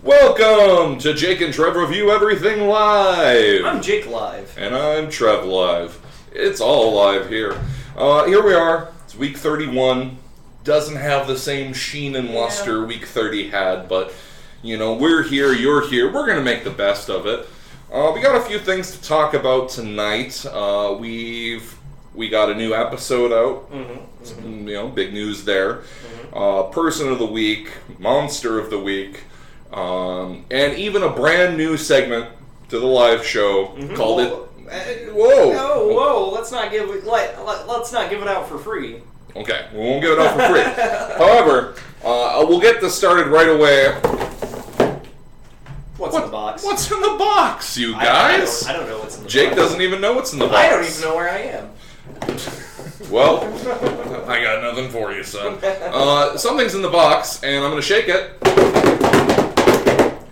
Welcome to Jake and Trev Review Everything Live. I'm Jake Live. And I'm Trev Live. It's all live here. Here we are. It's week 31. Doesn't have the same sheen and luster week 30 had, but, you know, we're here, you're here. We're going to make the best of it. We got a few things to talk about tonight. We got a new episode out. You know, big news there. Person of the week, monster of the week, and even a brand new segment to the live show called Whoa! Let's not give it out for free. Okay, we won't give it out for free. However, we'll get this started right away. What's in the box? What's in the box, you guys? I don't know what's in the box. Jake doesn't even know what's in the box. I don't even know where I am. Well, I got nothing for you, son. Something's in the box, and I'm going to shake it.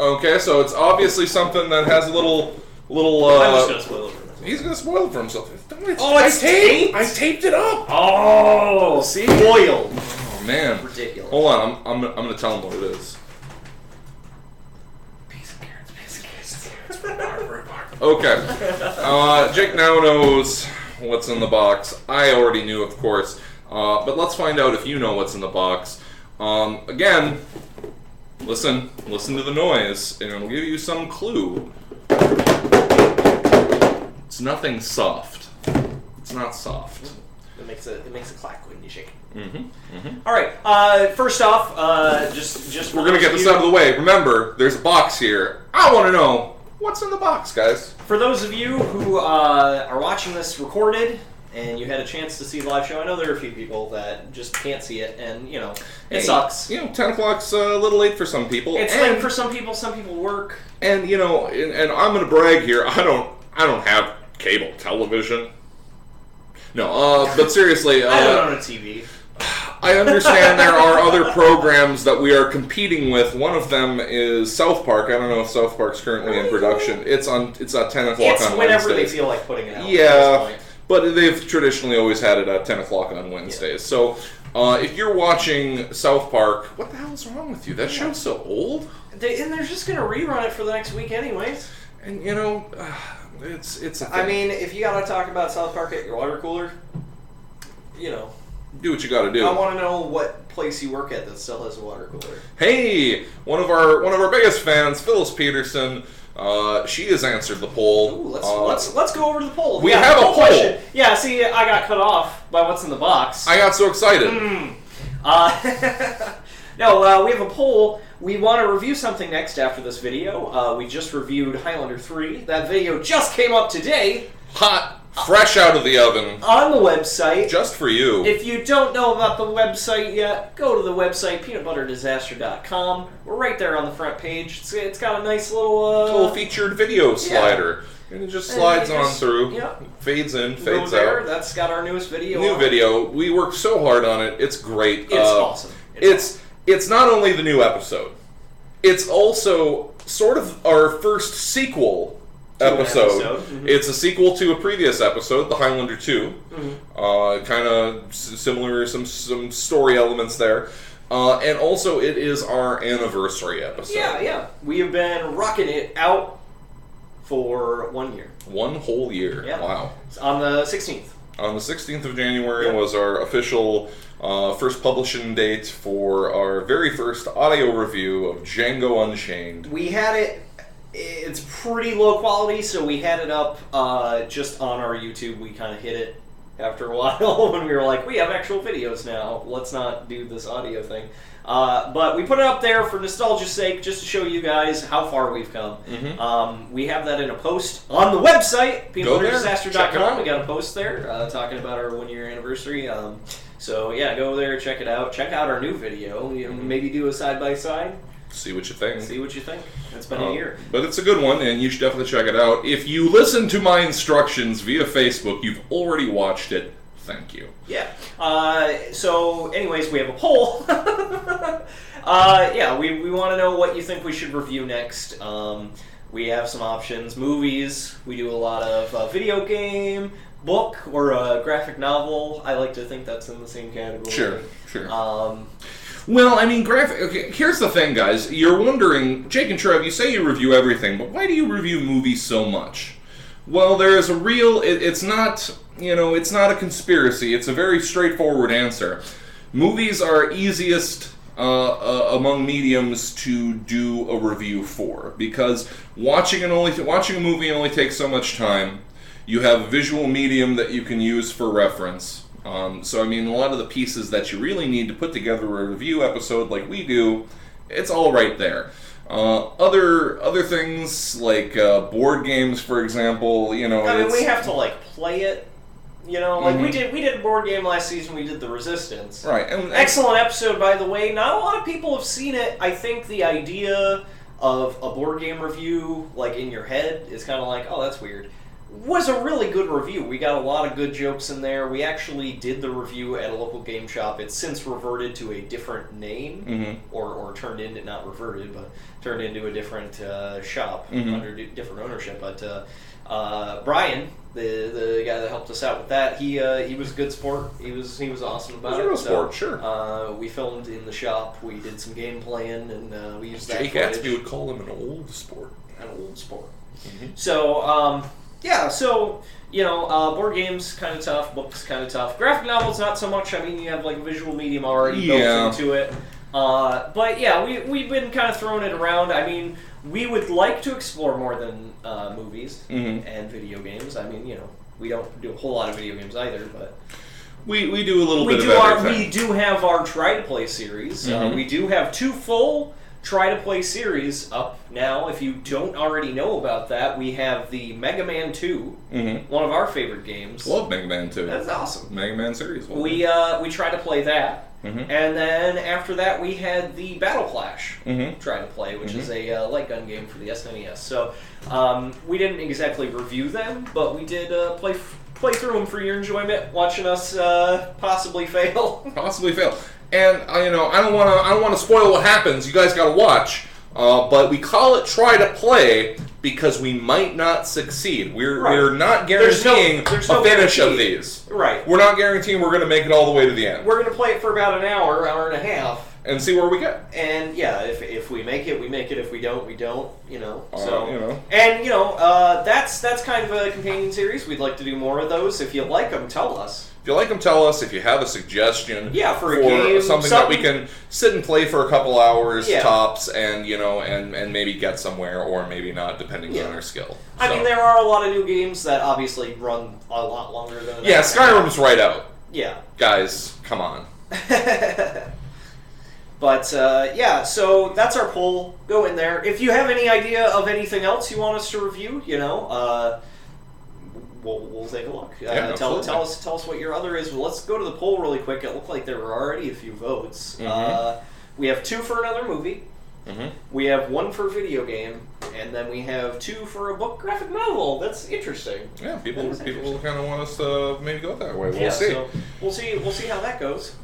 Okay, so it's obviously something that has a little. I'm just going to spoil it for myself. He's going to spoil it for himself. It's taped? I taped it up. Oh, see? Spoiled. Oh, man. Ridiculous. Hold on, I'm going to tell him what it is. Piece of carrots. Okay. Jake now knows what's in the box. I already knew, of course. But let's find out if you know what's in the box. Again, listen to the noise, and it'll give you some clue. It's nothing soft. It's not soft. It makes a clack when you shake it. Mm-hmm. All right. First off, just we're gonna get this out of the way. Remember, there's a box here. I want to know what's in the box, guys. For those of you who are watching this recorded and you had a chance to see the live show, I know there are a few people that just can't see it, and you know it sucks. 10 o'clock's a little late for some people. It's late for some people. Some people work. And you know, and I'm gonna brag here. I don't have cable television. No, but seriously, I don't own a TV. I understand there are other programs that we are competing with. One of them is South Park. I don't know if South Park's currently in production. It's at 10 o'clock on Wednesdays. It's whenever they feel like putting it out. Yeah, but they've traditionally always had it at 10 o'clock on Wednesdays. Yeah. So if you're watching South Park, what the hell is wrong with you? That show's so old. And they're just going to rerun it for the next week anyways. And you know, it's a thing. I mean, if you got to talk about South Park at your water cooler, you know. Do what you got to do. I want to know what place you work at that still has a water cooler. Hey, one of our biggest fans, Phyllis Peterson. She has answered the poll. Ooh, let's go over to the poll. We have a poll. Question. Yeah, see, I got cut off by what's in the box. I got so excited. No, we have a poll. We want to review something next after this video. We just reviewed Highlander 3. That video just came up today. Hot. Fresh out of the oven. On the website. Just for you. If you don't know about the website yet, go to the website, peanutbutterdisaster.com. We're right there on the front page. It's got a nice little featured video slider. And it just slides on through. Yep. Fades in, fades out. out. That's got our newest video. New video. We worked so hard on it. It's great. It's awesome. It's not only the new episode. It's also sort of our first sequel episode. It's a sequel to a previous episode, the Highlander 2. Kind of similar, some story elements there. And also it is our anniversary episode. Yeah. We have been rocking it out for 1 year. 1 whole year. Yeah. Wow. On the 16th. On the 16th of January was our official first publishing date for our very first audio review of Django Unchained. We had it. It's pretty low quality, so we had it up just on our YouTube. We kind of hit it after a while when we were like, we have actual videos now. Let's not do this audio thing. But we put it up there for nostalgia's sake, just to show you guys how far we've come. We have that in a post on the website, peanutbutterdisaster.com. We got a post there talking about our 1 year anniversary. So yeah, go there, check it out. Check out our new video. Maybe do a side-by-side. See what you think. It's been a year. But it's a good one, and you should definitely check it out. If you listen to my instructions via Facebook, you've already watched it. Thank you. Yeah. So, anyways, we have a poll. We want to know what you think we should review next. We have some options. Movies. We do a lot of video game, book, or a graphic novel. I like to think that's in the same category. Sure. Well, I mean, graphic. Okay, here's the thing, guys. You're wondering, Jake and Trev, you say you review everything, but why do you review movies so much? Well, there is a real. It's not. It's not a conspiracy. It's a very straightforward answer. Movies are easiest among mediums to do a review for, because watching a movie only takes so much time. You have a visual medium that you can use for reference. So I mean, a lot of the pieces that you really need to put together a review episode like we do, it's all right there. Other things like board games, for example, I mean, we have to play it. We did a board game last season. We did The Resistance. Right. Excellent episode, by the way. Not a lot of people have seen it. I think the idea of a board game review, in your head, is kind of like, oh, that's weird. Was a really good review. We got a lot of good jokes in there. We actually did the review at a local game shop. It's since reverted to a different name, or turned into, not reverted, but turned into a different shop under different ownership. But Brian, the guy that helped us out with that, he was a good sport. He was awesome about it. He was a real sport, sure. We filmed in the shop. We did some game playing, and we used that Jake footage. Gatsby would call him an old sport. An old sport. So, board games kind of tough, books kind of tough. Graphic novels not so much. I mean, you have a visual medium already built into it. But yeah, we've been kind of throwing it around. I mean, we would like to explore more than movies and video games. I mean, we don't do a whole lot of video games either, but we do a little bit of everything. We do have our Try to Play series. We do have 2 full Try to Play series up now. If you don't already know about that, we have the Mega Man 2, one of our favorite games. Love Mega Man 2. That's awesome. Mega Man series. We try to play that. And then after that, we had the Battle Clash Try to Play, which is a light gun game for the SNES. So we didn't exactly review them, but we did play through them for your enjoyment, watching us possibly fail. And I don't want to spoil what happens. You guys got to watch. But we call it Try to Play because we might not succeed. We're not guaranteeing a finish of these. Right. We're not guaranteeing we're going to make it all the way to the end. We're going to play it for about an hour and a half. And see where we get. And yeah, if we make it, we make it. If we don't, we don't. So And that's kind of a companion series. We'd like to do more of those. If you like them, tell us. If you like them, tell us. If you have a suggestion, for a game, something that we can sit and play for a couple hours tops, and and maybe get somewhere, or maybe not, depending on our skill. I mean, there are a lot of new games that obviously run a lot longer than. Yeah, Skyrim's right out. Yeah, guys, come on. But so that's our poll. Go in there. If you have any idea of anything else you want us to review, we'll take a look. Tell us what your other is. Well, let's go to the poll really quick. It looked like there were already a few votes. We have 2 for another movie. We have 1 for video game, and then we have 2 for a book graphic novel. That's interesting. Yeah, people kind of want us to maybe go that way. We'll see. So we'll see how that goes.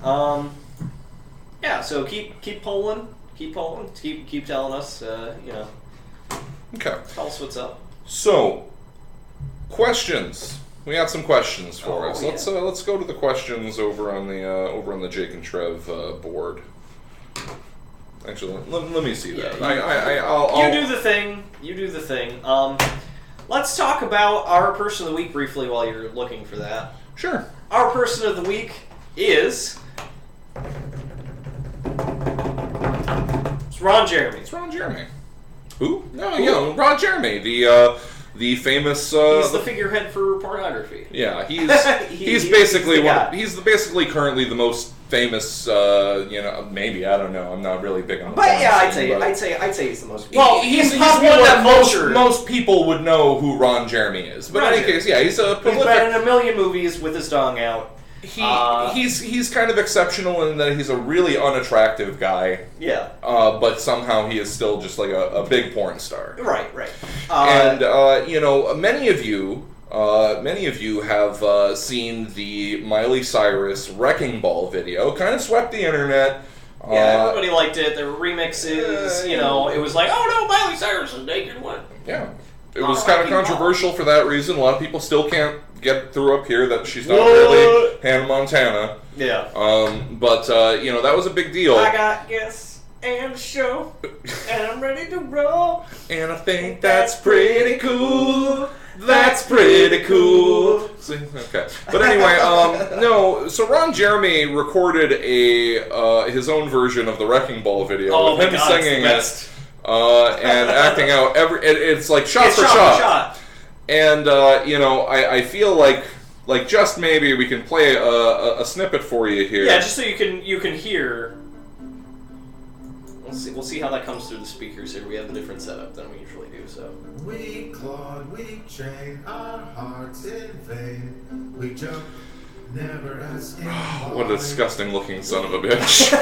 So keep polling, keep telling us. Okay. Tell us what's up. So, questions. We had some questions for us. Yeah. Let's go to the questions over on the Jake and Trev board. Actually, let me see that. You do the thing. Let's talk about our person of the week briefly while you're looking for that. Sure. Our person of the week is Ron Jeremy. It's Ron Jeremy. Who? No, Ron Jeremy, the famous. He's the figurehead for pornography. Yeah, he's basically he's basically currently the most famous. Maybe, I don't know. I'm not really big on. But yeah, I'd say he's the most. Well, he's one that most people would know who Ron Jeremy is. But in any case, yeah, he's a prolific. He's been in a million movies with his dong out. He's kind of exceptional in that he's a really unattractive guy. Yeah. But somehow he is still just like a big porn star. Right. And many of you have seen the Miley Cyrus Wrecking Ball video. Kind of swept the internet. Yeah, everybody liked it. There were remixes. It was like, oh no, Miley Cyrus is naked. What? Yeah. It was kind of controversial for that reason. A lot of people still can't get through up here that she's not really Hannah Montana. Yeah. But that was a big deal. I got guests and a show, and I'm ready to roll. And I think that's pretty cool. That's pretty cool. See? Okay. But anyway, no. So Ron Jeremy recorded his own version of the Wrecking Ball video with him singing it and acting out it's like shot for shot. And I feel like just maybe we can play a snippet for you here. Yeah, just so you can hear. We'll see how that comes through the speakers here. We have a different setup than we usually do, so. We clawed, we trained our hearts in vain. We jumped, never asking why. What a disgusting looking son of a bitch.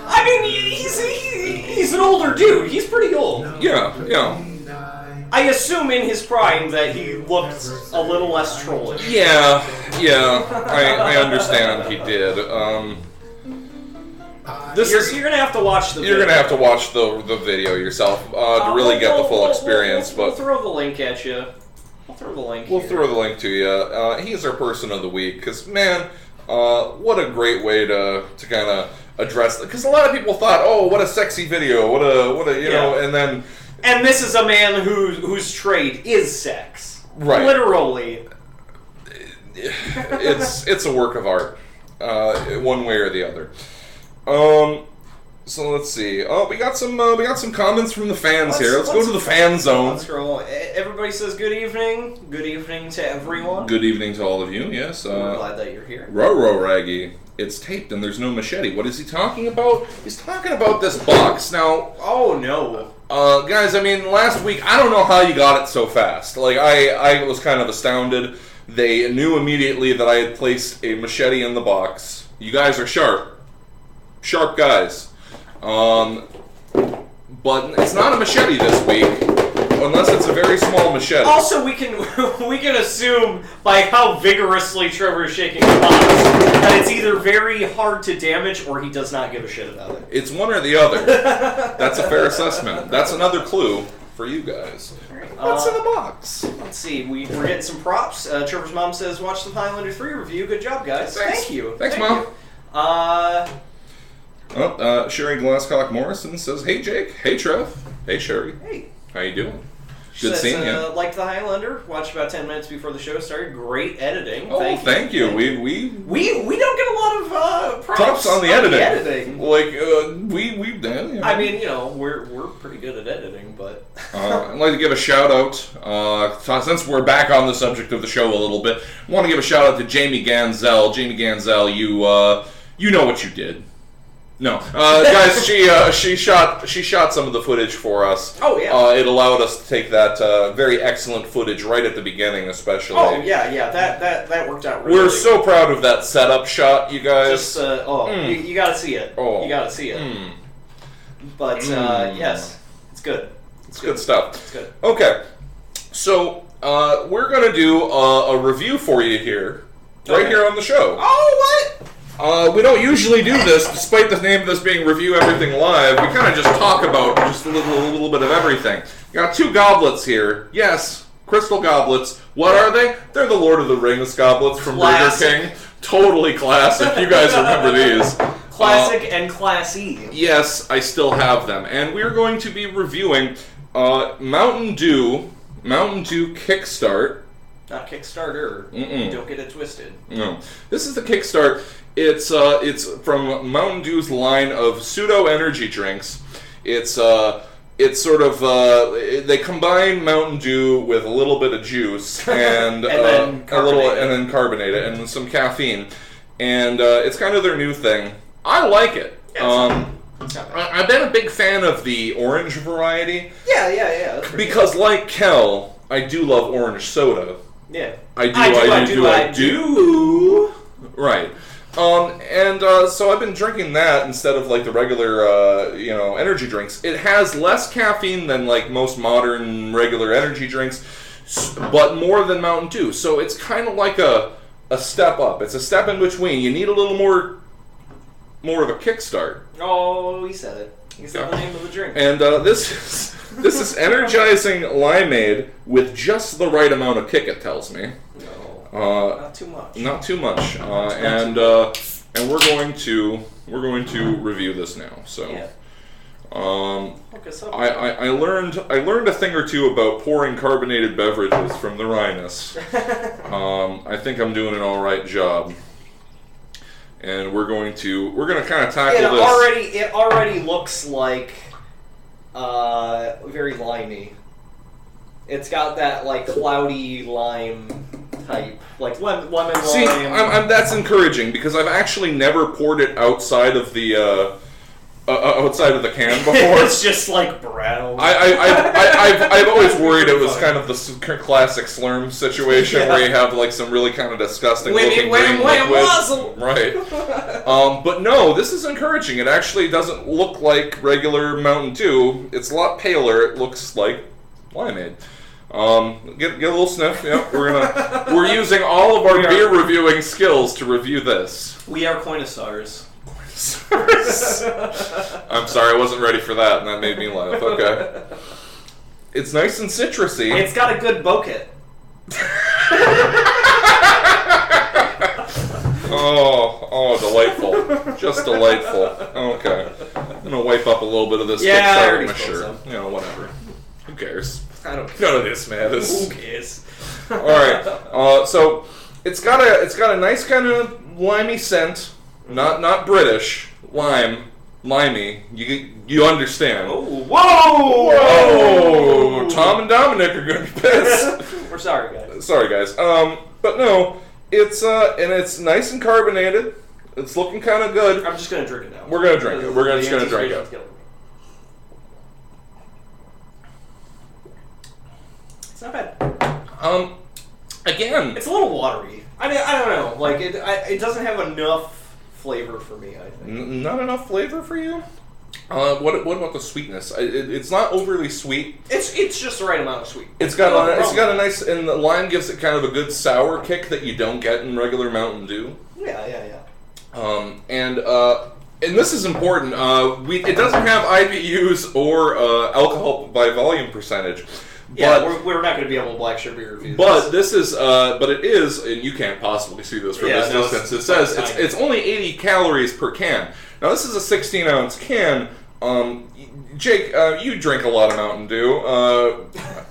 I mean, he's an older dude. He's pretty old. Yeah. I assume in his prime that he looked a little less trollish. Yeah. I understand he did. You're gonna have to watch the video. You're gonna have to watch the video yourself to really get the full experience. We'll throw the link at you. We'll throw the link. We'll throw the link to you. He's our person of the week because man, what a great way to kind of address. Because a lot of people thought, oh, what a sexy video, what a know, and then. And this is a man whose trade is sex. Right. Literally. It's a work of art, one way or the other. So let's see. Oh, we got some comments from the fans here. Let's go to the fan zone. Let's scroll. Everybody says good evening. Good evening to everyone. Good evening to all of you. Yes. We're glad that you're here. Roro Raggy. It's taped and there's no machete. What is he talking about? He's talking about this box. Now. Oh no. Guys, I mean, last week I don't know how you got it so fast. Like I was kind of astounded. They knew immediately that I had placed a machete in the box. You guys are sharp guys. But it's not a machete this week, unless it's a very small machete. Also, we can assume by how vigorously Trevor is shaking the box that it's either very hard to damage or he does not give a shit about it. It's one or the other. That's a fair assessment. That's another clue for you guys. What's in the box? Let's see. We're getting some props. Trevor's mom says, "Watch the Highlander 3 review. Good job, guys." Thanks. Thank you. Thanks, Thank Mom. You. Sherry Glasscock Morrison says, "Hey Jake, hey Trev, hey Sherry, hey, how you doing? Good seeing you." Liked the Highlander. Watched about 10 minutes before the show started. Great editing. Oh, thank you. We don't get a lot of props on the editing. Like yeah. I mean, we're pretty good at editing, but I'd like to give a shout out since we're back on the subject of the show a little bit. I want to give a shout out to Jamie Ganzel. Jamie Ganzel, you know what you did. No, guys, she shot some of the footage for us. Oh yeah. It allowed us to take that very excellent footage right at the beginning, especially. Oh yeah, that worked out really. We're so proud of that setup shot, you guys. Just you gotta see it. Oh, you gotta see it. But yes, it's good. It's good stuff. It's good. Okay, so we're gonna do a review for you here, right here on the show. Oh what? We don't usually do this, despite the name of this being Review Everything Live. We kind of just talk about just a little bit of everything. Got two goblets here. Yes, crystal goblets. What are they? They're the Lord of the Rings goblets from Burger King. Totally classic. You guys remember these. Classic and classy. Yes, I still have them. And we're going to be reviewing Mountain Dew Kickstart. Not Kickstarter. Mm-mm. Don't get it twisted. No. This is the Kickstart. It's from Mountain Dew's line of pseudo energy drinks. It's sort of they combine Mountain Dew with a little bit of juice and then carbonate it and some caffeine, and it's kind of their new thing. I like it. Yeah, I've been a big fan of the orange variety. Yeah. Because like Kel, I do love orange soda. Yeah. I do. Right. So I've been drinking that instead of like the regular, energy drinks. It has less caffeine than like most modern regular energy drinks, but more than Mountain Dew. So it's kind of like a step up. It's a step in between. You need a little more of a kickstart. Oh, he said it. He said the name of the drink. And this is energizing limeade with just the right amount of kick. It tells me. No. Not too much. Not too much. And we're going to review this now. So. Yeah. Hook us up. I learned a thing or two about pouring carbonated beverages from the Rhinus. I think I'm doing an all right job. And we're gonna kind of tackle this. It already looks like very limey. It's got that like cloudy lime type, like lemon lime. See, that's encouraging because I've actually never poured it outside of the can before. It's just like brown. I've always worried it was kind of the classic Slurm situation where you have like some really kind of disgusting looking green liquid. Right. But no, this is encouraging. It actually doesn't look like regular Mountain Dew. It's a lot paler. It looks like limeade. Get a little sniff. Yep, we're using all of our beer reviewing skills to review this. We are connoisseurs. I'm sorry, I wasn't ready for that, and that made me laugh. Okay. It's nice and citrusy. It's got a good bouquet. Oh, delightful. Just delightful. Okay. I'm gonna wipe up a little bit of this. Yeah, I on my shirt. You know, whatever. Who cares? I don't care. None of this matters. Who cares? All right. So it's got a nice kind of limey scent. Not British. Limey. You understand? Oh, whoa! Tom and Dominic are gonna be pissed. We're sorry, guys. Sorry, guys. But no, it's and it's nice and carbonated. It's looking kind of good. I'm just gonna drink it now. We're gonna drink it. We're just gonna drink it. It's not bad. Again, it's a little watery. I mean, I don't know. Like it doesn't have enough flavor for me, I think. Not enough flavor for you? What about the sweetness? It's not overly sweet. It's just the right amount of sweet. It's got a nice, and the lime gives it kind of a good sour kick that you don't get in regular Mountain Dew. Yeah. And this is important. It doesn't have IBUs or alcohol by volume percentage. Yeah, we're not going to be able to black sugar beer review. But this is, it is, and you can't possibly see this from this distance. It says it's only 80 calories per can. Now this is a 16-ounce can. Jake, you drink a lot of Mountain Dew.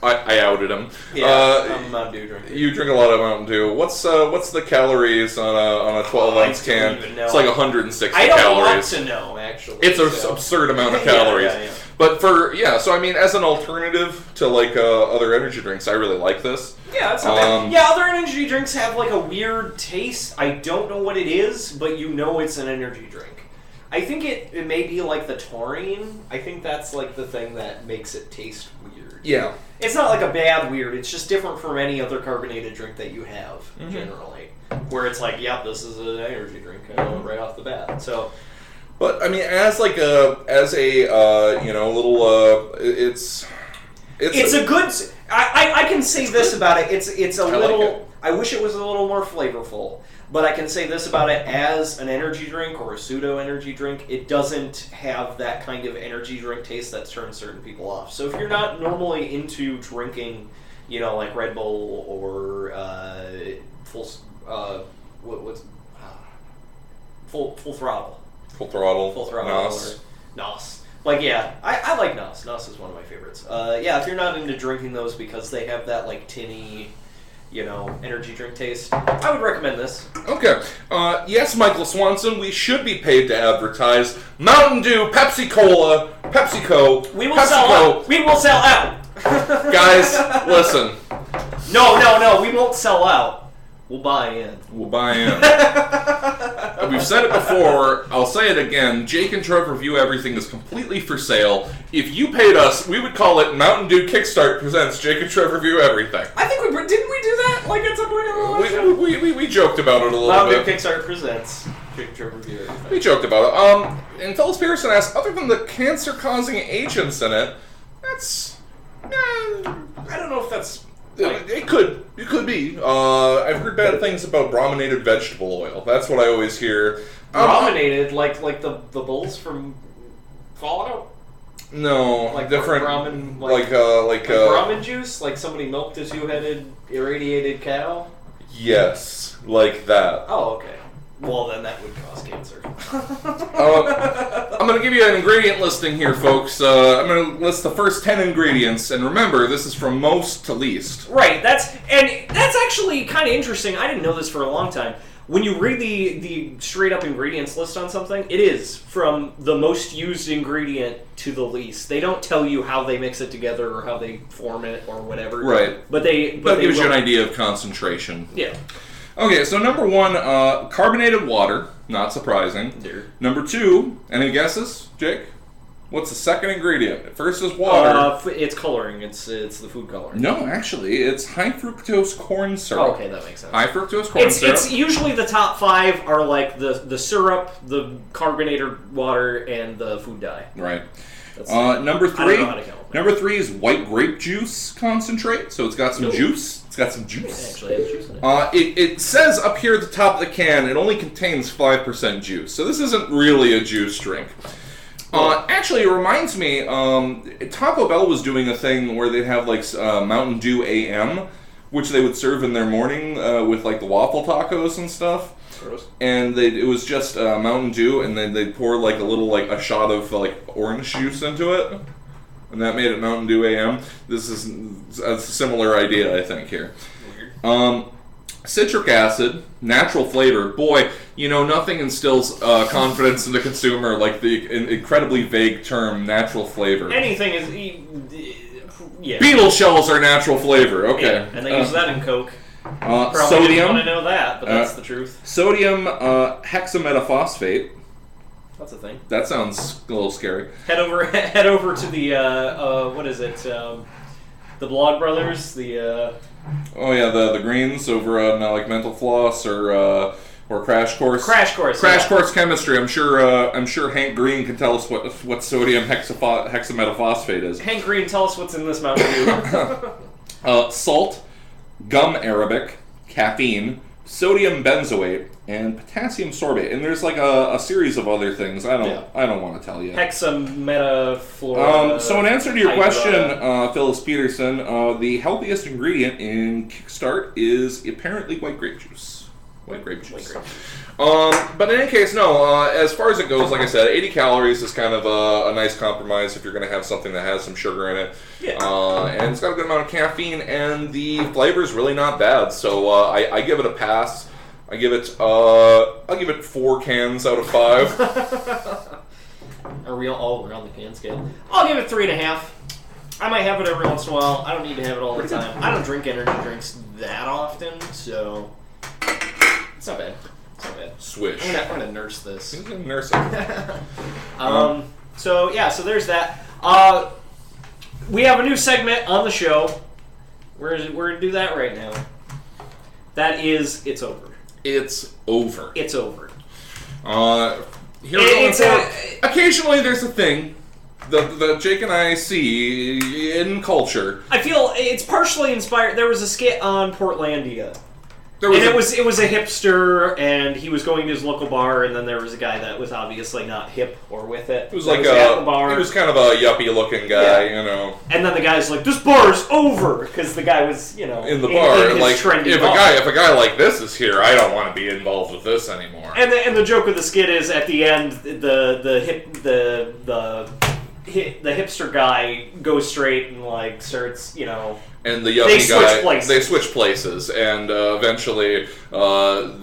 I outed him. Yeah, I'm a Mountain Dew drinker. You drink a lot of Mountain Dew. What's the calories on a 12-ounce can? It's like 160 calories. I don't want to know, actually. It's an absurd amount of calories. Yeah. But so I mean, as an alternative to like other energy drinks, I really like this. Yeah, that's not bad. Yeah, other energy drinks have like a weird taste. I don't know what it is, but you know it's an energy drink. I think it may be like the taurine. I think that's like the thing that makes it taste weird. Yeah. It's not like a bad weird. It's just different from any other carbonated drink that you have, generally. Where it's like, yep, this is an energy drink right off the bat. So... But I mean, it's a good. I can say this about it. It's a little. I wish it was a little more flavorful. But I can say this about it: as an energy drink or a pseudo energy drink, it doesn't have that kind of energy drink taste that turns certain people off. So if you're not normally into drinking, like Red Bull or full throttle. Full throttle. NOS. Or NOS. Like, yeah, I like NOS. NOS is one of my favorites. If you're not into drinking those because they have that, like, tinny, energy drink taste, I would recommend this. Okay. Yes, Michael Swanson, we should be paid to advertise. Mountain Dew, Pepsi-Cola, PepsiCo, We will sell out. We will sell out. Guys, listen. No, we won't sell out. We'll buy in. We've said it before. I'll say it again. J&TRE Review Everything is completely for sale. If you paid us, we would call it Mountain Dew Kickstart presents J&TRE Review Everything. I think didn't we do that like at some point in the show? We joked about it a little Mountain bit. Dew Kickstart presents J&TRE Review Everything. We joked about it. And Phyllis Pearson asked, other than the cancer-causing agents in it, that's... I don't know if that's... It could be. I've heard bad things about brominated vegetable oil. That's what I always hear. Brominated, like the bulls from Fallout? No, like different. Brahmin, like Brahmin juice, like somebody milked a two-headed irradiated cow. Yes, like that. Oh, okay. Well, then that would cause cancer. I'm going to give you an ingredient listing here, folks. I'm going to list the first 10 ingredients, and remember, this is from most to least. Right, that's actually kind of interesting. I didn't know this for a long time. When you read the straight-up ingredients list on something, it is from the most used ingredient to the least. They don't tell you how they mix it together or how they form it or whatever. Right. But that gives you an idea of concentration. Yeah. Okay, so number 1, carbonated water. Not surprising. Dear. Number 2, any guesses, Jake? What's the second ingredient? First is water. It's coloring. It's the food coloring. No, actually, it's high fructose corn syrup. Oh, okay, that makes sense. High fructose corn syrup. It's usually the top 5 are like the syrup, the carbonated water, and the food dye. Right. I Number 3. don't know how to count. Number 3 is white grape juice concentrate. So it's got some juice. It's got some juice. It actually has juice in it. It says up here at the top of the can, it only contains 5% juice. So this isn't really a juice drink. Actually, it reminds me, Taco Bell was doing a thing where they'd have like Mountain Dew AM, which they would serve in their morning with like the waffle tacos and stuff. Gross. And it was just Mountain Dew, and then they'd pour like a shot of like orange juice into it, and that made it Mountain Dew AM. This is a similar idea, I think, here. Weird. Citric acid, natural flavor. Boy, nothing instills confidence in the consumer like the incredibly vague term natural flavor. Anything is... Yeah. Beetle shells are natural flavor. Okay. Yeah, and they use that in Coke. Probably Sodium. didn't want to know that, but that's the truth. Sodium hexametaphosphate. That's a thing. That sounds a little scary. Head over to the what is it? The Blog Brothers. Oh yeah, the greens over on like Mental Floss or Crash Course. Crash Course. Crash yeah. Course Chemistry. I'm sure Hank Green can tell us what sodium hexametaphosphate is. Hank Green, tell us what's in this Mountain Dew. Salt, gum arabic, caffeine, sodium benzoate, and potassium sorbate. And there's like a series of other things. I don't want to tell you. Hexametafluoride. So in answer to your question, Phyllis Peterson, the healthiest ingredient in Kickstart is apparently white grape juice. White grape juice. But in any case, no. As far as it goes, like I said, 80 calories is kind of a nice compromise if you're going to have something that has some sugar in it. Yeah. And it's got a good amount of caffeine, and the flavor is really not bad. So I give it a pass. I'll give it 4 cans out of 5. We're on the can scale. I'll give it 3.5. I might have it every once in a while. I don't need to have it all the time. I don't drink energy drinks that often, so it's not bad. It's not bad. Swish. I'm gonna nurse this. He's gonna nurse it. So there's that. We have a new segment on the show. We're gonna do that right now. That is, it's over. It's over. It's over. Occasionally there's a thing that Jake and I see in culture. I feel it's partially inspired. There was a skit on Portlandia. It was a hipster, and he was going to his local bar, and then there was a guy that was obviously not hip or with it. It was like he was kind of a yuppie-looking guy, And then the guy's like, "This bar's over," because the guy was, in the bar. In like, if a guy like this is here, I don't want to be involved with this anymore. And the joke of the skit is at the end, the hipster guy goes straight and like starts, And the yuppie they switch places, and eventually the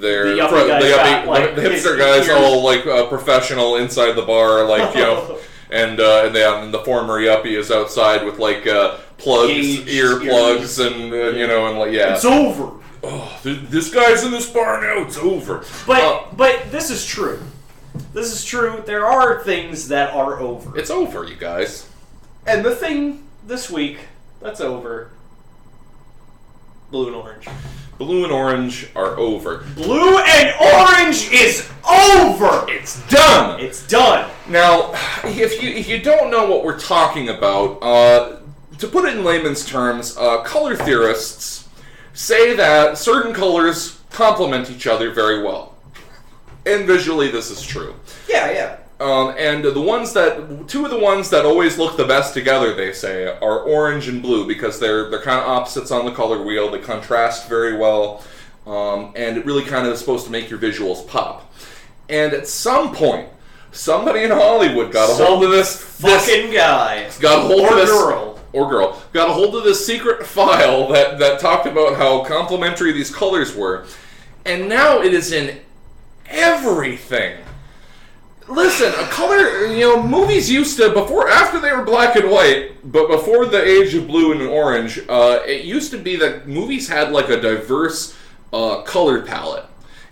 hipster guy's all like professional inside the bar, like and the former yuppie is outside with like earplugs, and it's over. Oh, this guy's in this bar now. It's over. But this is true. This is true. There are things that are over. It's over, you guys. And the thing this week that's over. Blue and orange. Blue and orange are over. Blue and orange is over! It's done! It's done! Now, if you don't know what we're talking about, to put it in layman's terms, color theorists say that certain colors complement each other very well. And visually this is true. Yeah. And two of the ones that always look the best together, they say, are orange and blue, because they're kind of opposites on the color wheel. They contrast very well. and it really kind of is supposed to make your visuals pop. And at some point, somebody in Hollywood got a hold of this fucking guy. Got a hold of this girl. Or girl. Got a hold of this secret file that talked about how complementary these colors were. And now it is in everything. Listen, a color, movies used to, after they were black and white, but before the age of blue and orange, it used to be that movies had like a diverse color palette.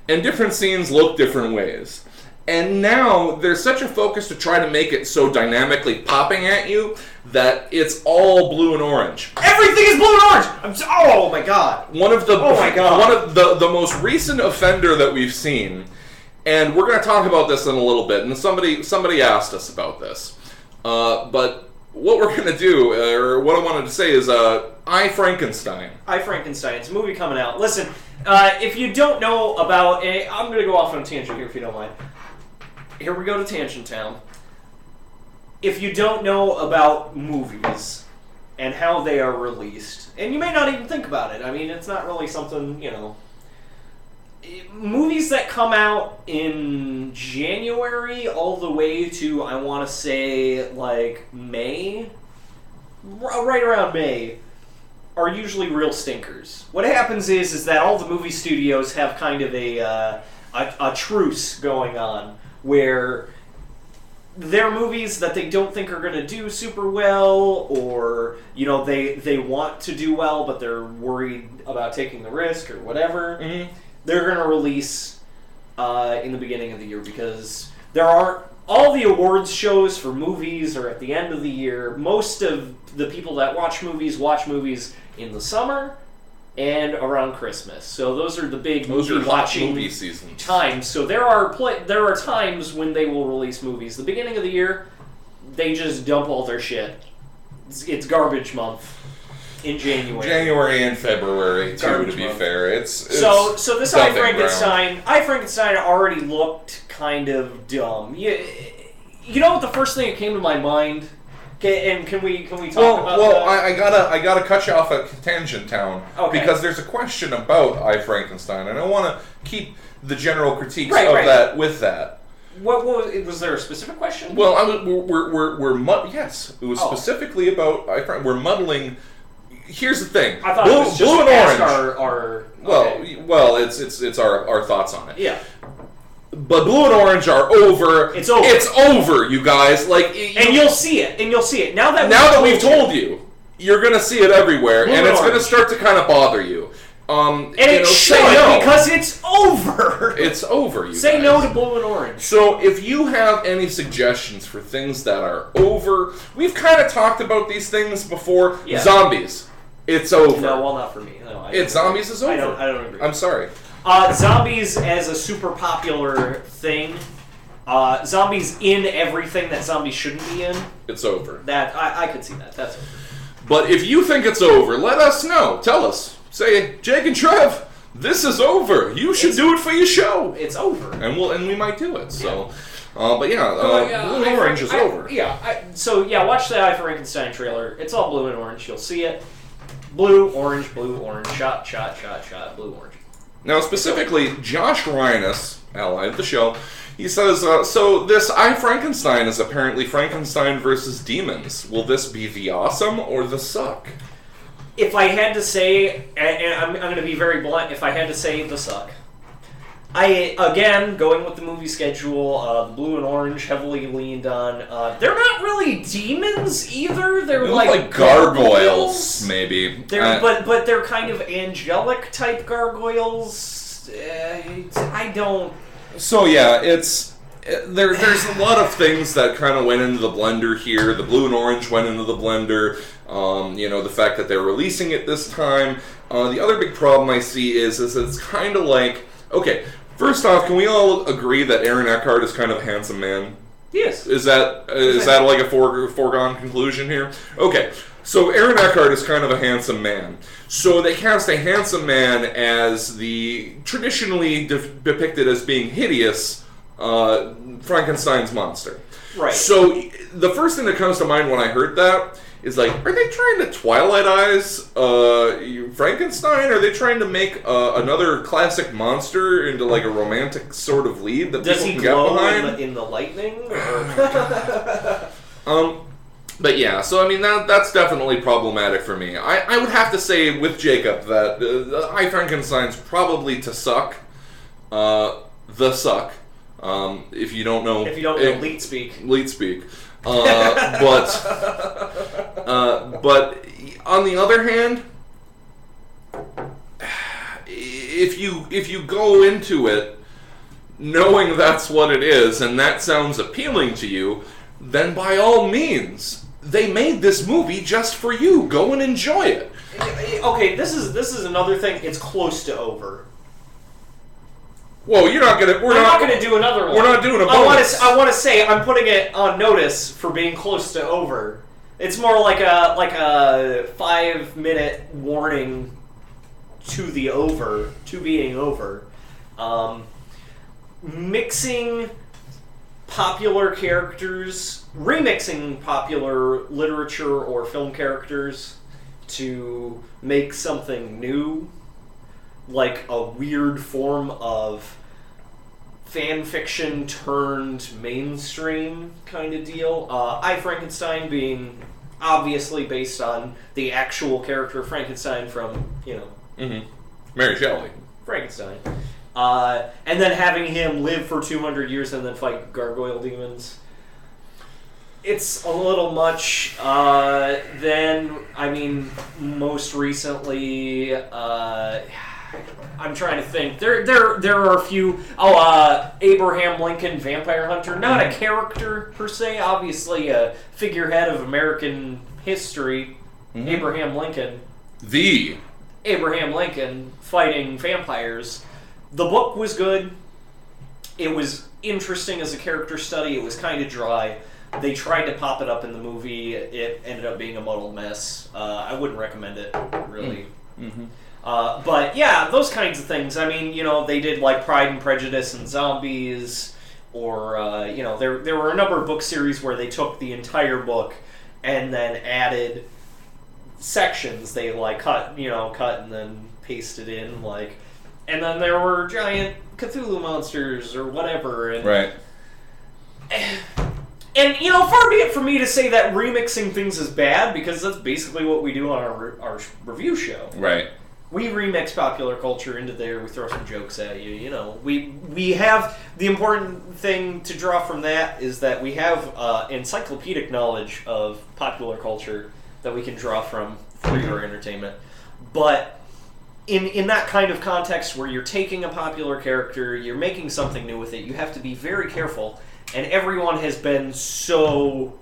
And different scenes look different ways. And now there's such a focus to try to make it so dynamically popping at you that it's all blue and orange. Everything is blue and orange. Oh my god. One of the most recent offender that we've seen, and we're going to talk about this in a little bit. And somebody asked us about this, but what we're going to do, or what I wanted to say, is I, Frankenstein. I, Frankenstein. It's a movie coming out. Listen, if you don't know about, I'm going to go off on a tangent here if you don't mind. Here we go to Tangent Town. If you don't know about movies and how they are released, and you may not even think about it, I mean, it's not really something, movies that come out in January all the way to, I want to say, like, May, right around May, are usually real stinkers. What happens is that all the movie studios have kind of a truce going on, where they're movies that they don't think are going to do super well, or, they want to do well, but they're worried about taking the risk or whatever. Mm-hmm. They're going to release in the beginning of the year, because there aren't... All the awards shows for movies are at the end of the year. Most of the people that watch movies in the summer and around Christmas. So those are the big watching movie seasons. Times. So there are times when they will release movies. The beginning of the year, they just dump all their shit. It's garbage month in January. January and February, too, Garbage to be month. fair. It's so this I, Frankenstein. Frankenstein already looked kind of dumb. You know what the first thing that came to my mind? And can we talk about that? I gotta cut you off at Tangent Town, because there's a question about I, Frankenstein, and I want to keep the general critiques that with that. What was there a specific question? Well, yes, it was specifically about we're muddling. Here's the thing. I thought it was just blue and orange. Well, it's our thoughts on it. Yeah. But blue and orange are over. It's over. It's over, you guys. And you'll see it. Now that we've told you, you're gonna see it everywhere, and it's gonna start to kind of bother you. And it should, because it's over. It's over, you Say guys. no to blue and orange. So if you have any suggestions for things that are over, we've kind of talked about these things before. Yeah. Zombies. It's over. No, well, not for me. No, Zombies is over. I don't agree. I'm sorry. Zombies as a super popular thing. Zombies in everything that zombies shouldn't be in. It's over. That I could see that. That's over. But if you think it's over, let us know. Tell us. Say, Jake and Trev, this is over. You should do it for your show. It's over. And we might do it. So, blue and orange is over. Watch the I, Frankenstein trailer. It's all blue and orange. You'll see it. Blue, orange, shot, blue, orange. Now, specifically, Josh Rhinus, ally of the show, he says, so this I, Frankenstein is apparently Frankenstein versus demons. Will this be the awesome or the suck? If I had to say, and I'm going to be very blunt, if I had to say the suck. Again, going with the movie schedule, the blue and orange heavily leaned on. They're not really demons either. They're like gargoyles, maybe. But they're kind of angelic type gargoyles. I don't. So yeah, there's a lot of things that kind of went into the blender here. The blue and orange went into the blender. The fact that they're releasing it this time. The other big problem I see is it's kind of like, okay. First off, can we all agree that Aaron Eckhart is kind of a handsome man? Yes. Is that like a foregone conclusion here? Okay, so Aaron Eckhart is kind of a handsome man. So they cast a handsome man as the traditionally depicted as being hideous Frankenstein's monster. Right. So the first thing that comes to mind when I heard that is like, are they trying to Twilight-ize Frankenstein? Are they trying to make another classic monster into like a romantic sort of lead that Does people he can get glow behind? in the lightning? But yeah, so I mean that's definitely problematic for me. I would have to say with Jacob that I Frankenstein's probably to suck, the suck. If you don't know, leet speak. Leet speak. But on the other hand, if you go into it knowing that's what it is and that sounds appealing to you, then by all means, they made this movie just for you. Go and enjoy it. Okay, this is another thing. It's close to over. Whoa, you're not gonna. I'm not gonna do another one. We're not doing a bonus. I want to say I'm putting it on notice for being close to over. It's more like a 5-minute warning to being over. Mixing popular characters, remixing popular literature or film characters to make something new, like a weird form of fan fiction turned mainstream kind of deal. I, Frankenstein being obviously based on the actual character Frankenstein from, Mary Shelley. Frankenstein. And then having him live for 200 years and then fight gargoyle demons. It's a little much. Then, I mean, most recently, I'm trying to think. There are a few. Abraham Lincoln, Vampire Hunter. Not a character per se. Obviously, a figurehead of American history. Mm-hmm. Abraham Lincoln fighting vampires. The book was good. It was interesting as a character study. It was kind of dry. They tried to pop it up in the movie. It ended up being a muddled mess. I wouldn't recommend it, really. Mm-hmm. But yeah, those kinds of things. I mean, they did like Pride and Prejudice and Zombies, or there were a number of book series where they took the entire book and then added sections. They like cut and then pasted in like, and then there were giant Cthulhu monsters or whatever. And, right. And, far be it for me to say that remixing things is bad, because that's basically what we do on our review show. Right. We remix popular culture into there, we throw some jokes at you, We have, the important thing to draw from that is that we have encyclopedic knowledge of popular culture that we can draw from for your entertainment. But in that kind of context where you're taking a popular character, you're making something new with it, you have to be very careful. And everyone has been so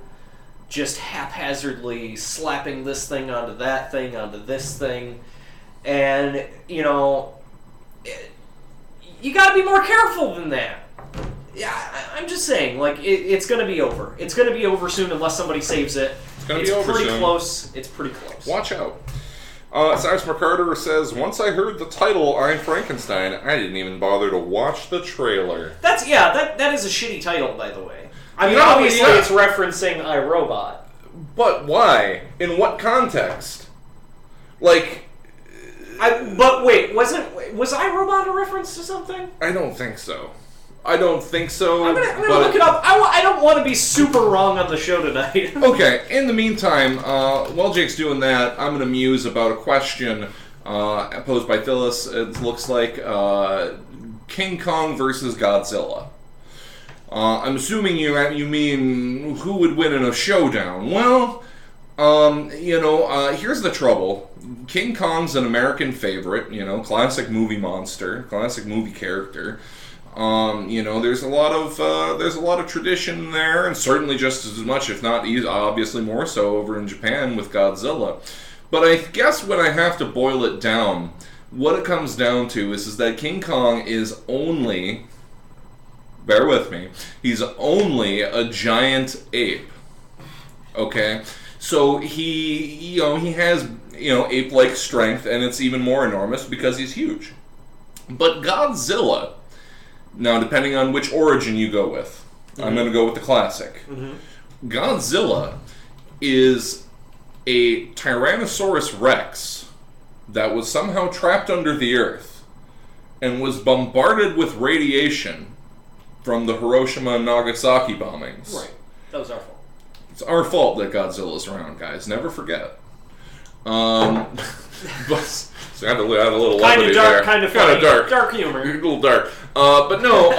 just haphazardly slapping this thing onto that thing, onto this thing. And, you gotta be more careful than that. Yeah, I'm just saying, like, it's gonna be over. It's gonna be over soon unless somebody saves it. It's gonna be over pretty soon. Close. It's pretty close. Watch out. Cyrus McCarter says, once I heard the title, I'm Frankenstein, I didn't even bother to watch the trailer. That is a shitty title, by the way. I mean, obviously it's referencing iRobot. But why? In what context? Like... But wait, was iRobot a reference to something? I don't think so. I'm gonna look it up. I don't want to be super wrong on the show tonight. Okay, in the meantime, while Jake's doing that, I'm gonna muse about a question posed by Phyllis. It looks like King Kong versus Godzilla. I'm assuming you mean who would win in a showdown. Well, here's the trouble. King Kong's an American favorite, classic movie monster, classic movie character. There's a lot of tradition there, and certainly just as much, if not obviously more so, over in Japan with Godzilla. But I guess when I have to boil it down, what it comes down to is that King Kong is only, bear with me, he's only a giant ape. Okay? So he has, ape-like strength, and it's even more enormous because he's huge. But Godzilla, now depending on which origin you go with, I'm going to go with the classic. Mm-hmm. Godzilla is a Tyrannosaurus Rex that was somehow trapped under the earth and was bombarded with radiation from the Hiroshima and Nagasaki bombings. Right. That was our fault. It's our fault that Godzilla's around, guys. Never forget. But so I had a little levity there. Kind of dark. Dark humor. A little dark. But no,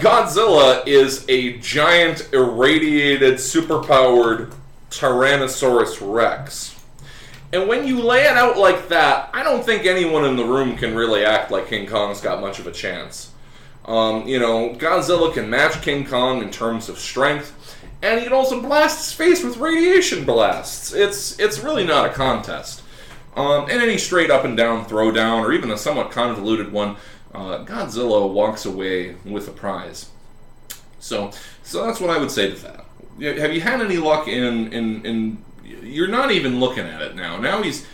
Godzilla is a giant, irradiated, superpowered Tyrannosaurus Rex. And when you lay it out like that, I don't think anyone in the room can really act like King Kong's got much of a chance. Godzilla can match King Kong in terms of strength, and he can also blast his face with radiation blasts. It's really not a contest. In any straight up and down throwdown, or even a somewhat convoluted one, Godzilla walks away with a prize. So that's what I would say to that. Have you had any luck in you're not even looking at it now. Now he's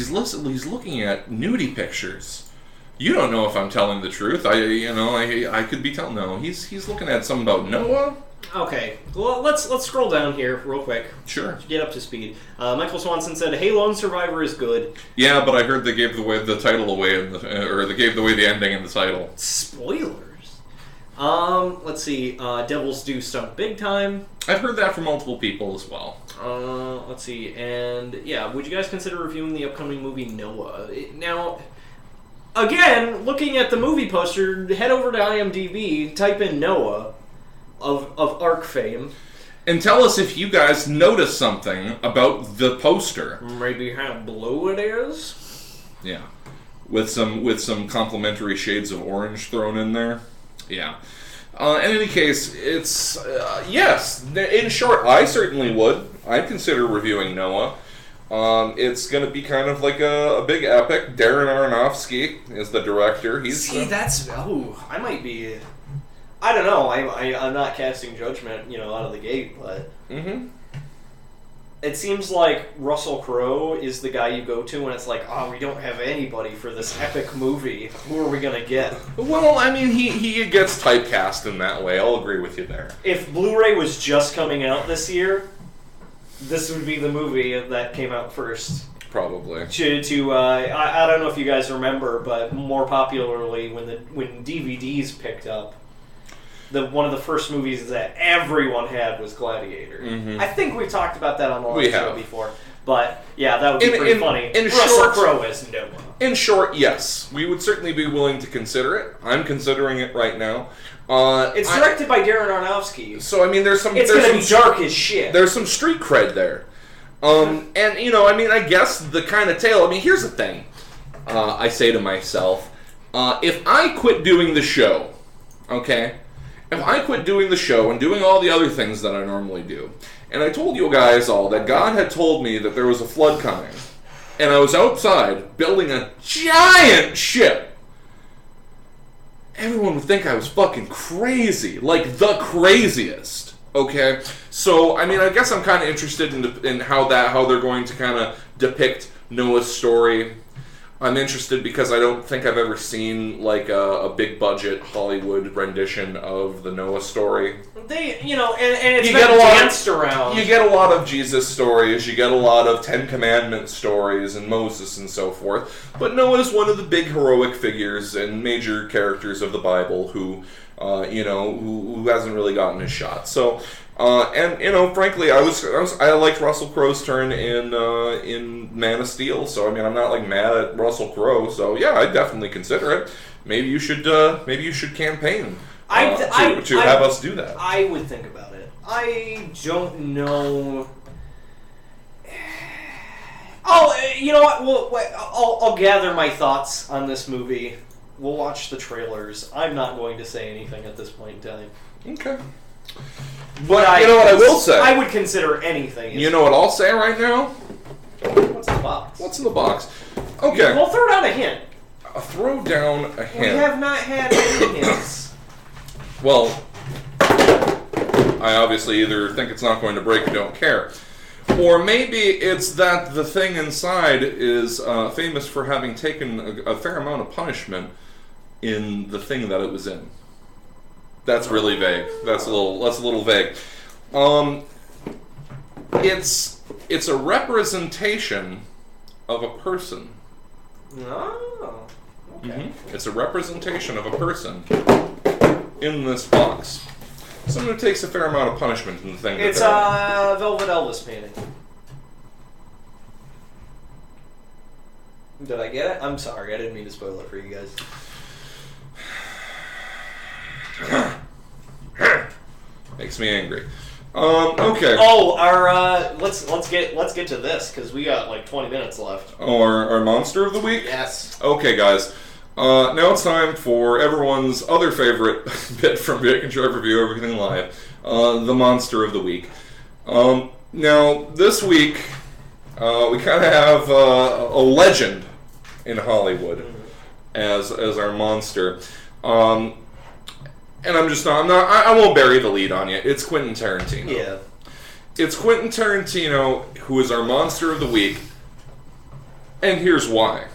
looking at nudie pictures. You don't know if I'm telling the truth. I could be telling. No, he's looking at something about Noah. Okay, well, let's scroll down here real quick. Sure. To get up to speed. Michael Swanson said, "Hey, Lone Survivor is good." Yeah, but I heard they gave the title away, or they gave away the ending in the title. Spoilers. Let's see. Devils do stunk big time. I've heard that from multiple people as well. Let's see. And yeah, would you guys consider reviewing the upcoming movie Noah? Now, again, looking at the movie poster, head over to IMDb, type in Noah of Ark fame, and tell us if you guys notice something about the poster. Maybe how blue it is. Yeah, with some complimentary shades of orange thrown in there. Yeah. In any case, it's yes. In short, I certainly would. I'd consider reviewing Noah. It's going to be kind of like a big epic. Darren Aronofsky is the director. I might be. I don't know. I'm not casting judgment, out of the gate, but it seems like Russell Crowe is the guy you go to when it's like, oh, we don't have anybody for this epic movie. Who are we gonna get? Well, I mean, he gets typecast in that way. I'll agree with you there. If Blu-ray was just coming out this year, this would be the movie that came out first. Probably. I don't know if you guys remember, but more popularly when DVDs picked up. One of the first movies that everyone had was Gladiator. Mm-hmm. I think we've talked about that on the live show before. But, yeah, that would be pretty funny. Russell Crowe as Noah. In short, yes. We would certainly be willing to consider it. I'm considering it right now. It's directed by Darren Aronofsky. So, I mean, it's going to be dark as shit. There's some street cred there. And, I guess the kind of tale... I mean, here's the thing. I say to myself, if I quit doing the show, okay... If I quit doing the show and doing all the other things that I normally do, and I told you guys all that God had told me that there was a flood coming, and I was outside building a giant ship, everyone would think I was fucking crazy. Like, the craziest. Okay? So, I mean, I guess I'm kind of interested in how they're going to kind of depict Noah's story. I'm interested because I don't think I've ever seen like a big budget Hollywood rendition of the Noah story. And it's been danced around. You get a lot of Jesus stories, you get a lot of Ten Commandments stories and Moses and so forth. But Noah is one of the big heroic figures and major characters of the Bible who hasn't really gotten his shot. So. Frankly, I liked Russell Crowe's turn in Man of Steel, so I mean, I'm not like mad at Russell Crowe. So yeah, I'd definitely consider it. Maybe you should campaign to have us do that. I would think about it. I don't know. Oh, you know what? I'll gather my thoughts on this movie. We'll watch the trailers. I'm not going to say anything at this point in time. Okay. But you know what I will say? I would consider anything. You know what I'll say right now? What's in the box? What's in the box? Okay. Well, throw down a hint. Throw down a hint. We have not had any hints. Well, I obviously either think it's not going to break or don't care. Or maybe it's that the thing inside is famous for having taken a fair amount of punishment in the thing that it was in. That's really vague. That's a little vague. It's It's a representation of a person. Oh, okay. It's a representation of a person in this box. Someone who takes a fair amount of punishment in the thing. It's a Velvet Elvis painting. Did I get it? I'm sorry, I didn't mean to spoil it for you guys. Makes me angry. Okay. Oh, our let's get to this because we got like 20 minutes left. Oh, our monster of the week? Yes. Okay, guys. Now it's time for everyone's other favorite bit from J&TRE Review Everything Live, the monster of the week. Now, this week, we kind of have a legend in Hollywood as our monster. And I won't bury the lead on you. It's Quentin Tarantino. Yeah. It's Quentin Tarantino who is our monster of the week. And here's why.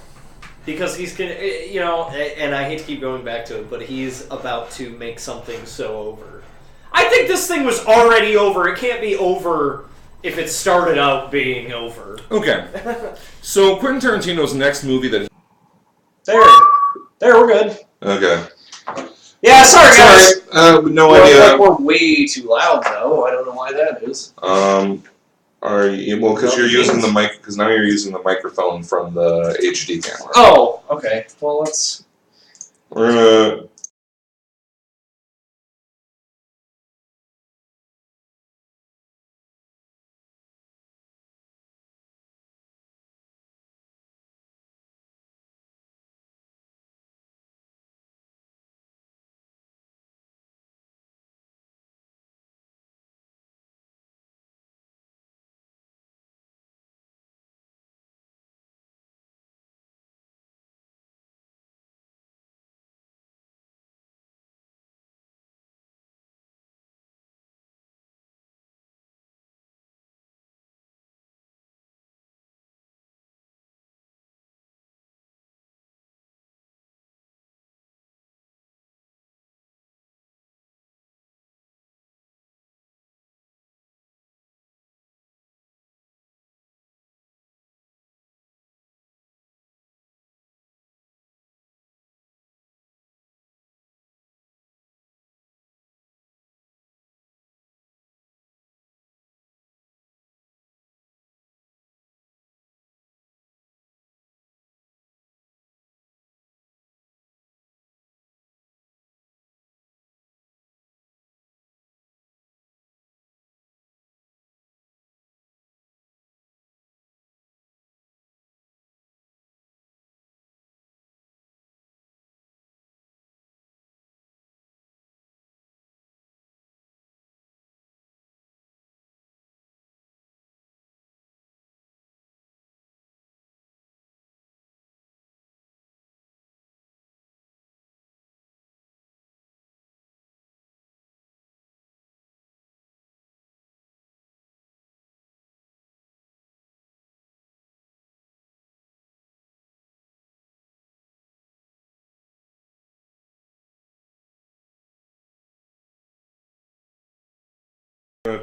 Because he's gonna, and I hate to keep going back to it, but he's about to make something so over. I think this thing was already over. It can't be over if it started out being over. Okay. So Quentin Tarantino's next movie that... There, we're good. Okay. Yeah, sorry guys. No idea. We're way too loud though. I don't know why that is. Are you, well, because you're using the mic, because now you're using the microphone from the HD camera. Oh, okay. Well, let's... We're gonna...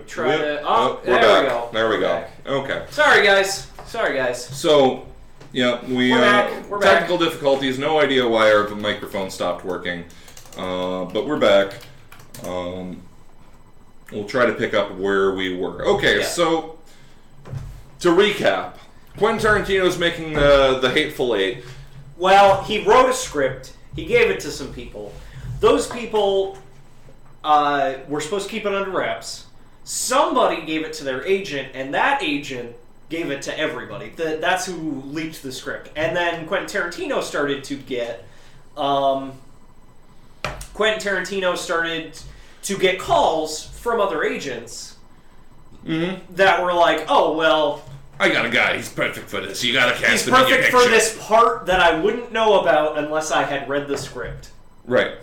Try to... we're there back. we go. There we We're go. back. Okay. Sorry, guys. So, yeah, We're back. We're back. technical difficulties. No idea why our microphone stopped working, but we're back. We'll try to pick up where we were. Okay, Yeah. so to recap, Quentin Tarantino's making the Hateful Eight. Well, he wrote a script. He gave it to some people. Those people were supposed to keep it under wraps. Somebody gave it to their agent, and that agent gave it to everybody. That's who leaked the script. And then Quentin Tarantino started to get... calls from other agents that were like, oh, well... I got a guy, he's perfect for this. You gotta cast He's him in your perfect for picture. this part that I wouldn't know about unless I had read the script. Right.